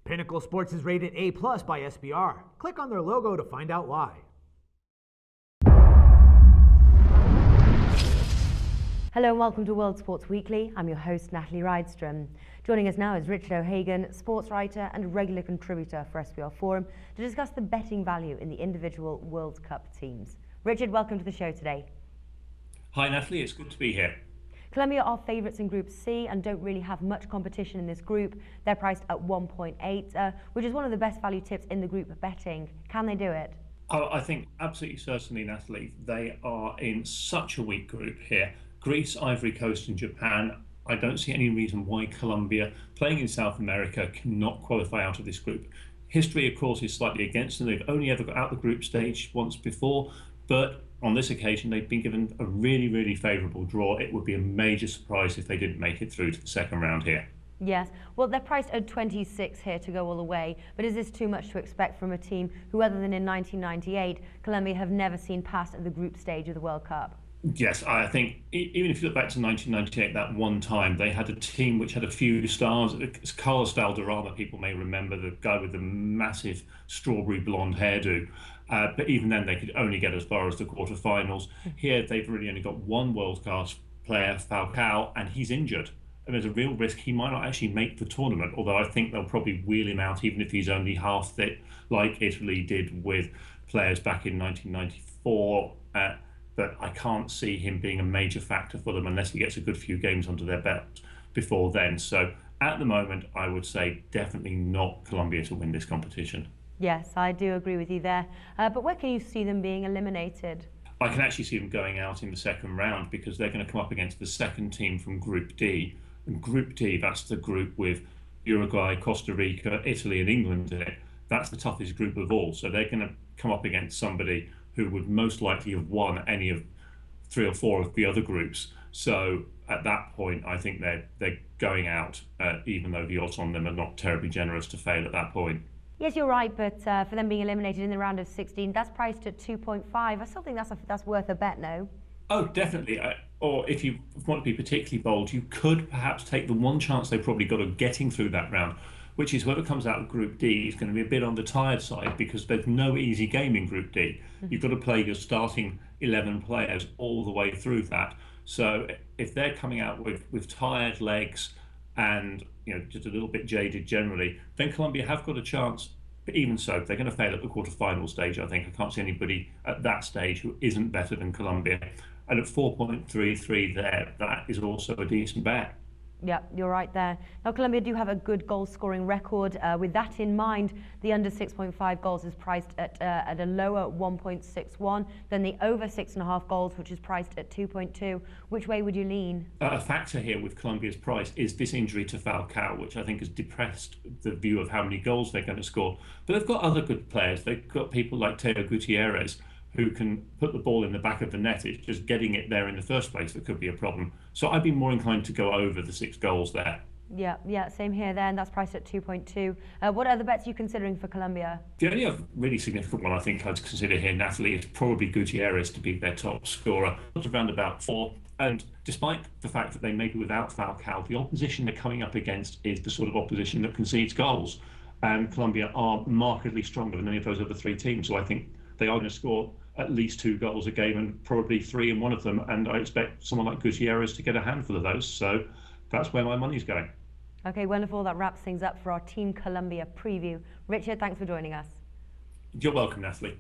Pinnacle Sports is rated A+ by SBR. Click on their logo to find out why. Hello and welcome to World Sports Weekly. I'm your host, Natalie Rydstrom. Joining us now is Richard O'Hagan, sports writer and regular contributor for SBR Forum, to discuss the betting value in the individual World Cup teams. Richard, welcome to the show today. Hi Natalie, it's good to be here. Colombia are favourites in Group C and don't really have much competition in this group. They're priced at 1.8, which is one of the best value tips in the group betting. Can they do it? Oh, I think absolutely certainly, Natalie. They are in such a weak group here. Greece, Ivory Coast and Japan. I don't see any reason why Colombia, playing in South America, cannot qualify out of this group. History, of course, is slightly against them. They've only ever got out the group stage once before, but on this occasion, they've been given a really, really favourable draw. It would be a major surprise if they didn't make it through to the second round here. Yes, well, they're priced at 26 here to go all the way, but is this too much to expect from a team who, other than in 1998, Colombia have never seen past the group stage of the World Cup? Yes, I think even if you look back to 1998, that one time, they had a team which had a few stars. It's Carlos Valderrama, people may remember, the guy with the massive strawberry blonde hairdo. But even then, they could only get as far as the quarterfinals. Here, they've really only got one world-class player, Falcao, and he's injured. And there's a real risk he might not actually make the tournament, although I think they'll probably wheel him out, even if he's only half fit, like Italy did with players back in 1994. But I can't see him being a major factor for them unless he gets a good few games under their belt before then. So at the moment, I would say definitely not Colombia to win this competition. Yes, I do agree with you there. But where can you see them being eliminated? I can actually see them going out in the second round because they're going to come up against the second team from Group D. And Group D, that's the group with Uruguay, Costa Rica, Italy and England in it. That's the toughest group of all. So they're going to come up against somebody who would most likely have won any of 3 or 4 of the other groups. So at that point, I think they're going out, even though the odds on them are not terribly generous to fail at that point. Yes, you're right, but for them being eliminated in the round of 16, that's priced at 2.5. I still think that's worth a bet, no? Oh, definitely. Or if you want to be particularly bold, you could perhaps take the one chance they've probably got of getting through that round, which is whoever comes out of Group D is going to be a bit on the tired side because there's no easy game in Group D. You've got to play your starting 11 players all the way through that. So if they're coming out with tired legs and just a little bit jaded generally, then Colombia have got a chance. But even so, they're going to fail at the quarterfinal stage. I think I can't see anybody at that stage who isn't better than Colombia. And at 4.33 there, that is also a decent bet. Yeah, you're right there. Now, Colombia do have a good goal-scoring record. With that in mind, the under 6.5 goals is priced at a lower 1.61 than the over 6.5 goals, which is priced at 2.2. Which way would you lean? A factor here with Colombia's price is this injury to Falcao, which I think has depressed the view of how many goals they're going to score. But they've got other good players. They've got people like Teo Gutierrez, who can put the ball in the back of the net. It's just getting it there in the first place that could be a problem. So I'd be more inclined to go over the 6 goals there. Yeah, same here there, and that's priced at 2.2. What other bets are you considering for Colombia? The only other really significant one I think I'd consider here, Natalie, is probably Gutierrez to be their top scorer. It's around about 4. And despite the fact that they may be without Falcao, the opposition they're coming up against is the sort of opposition that concedes goals. And Colombia are markedly stronger than any of those other 3 teams. So I think they are going to score at least 2 goals a game and probably 3 in one of them. And I expect someone like Gutierrez to get a handful of those. So that's where my money's going. Okay, wonderful. That wraps things up for our Team Colombia preview. Richard, thanks for joining us. You're welcome, Natalie.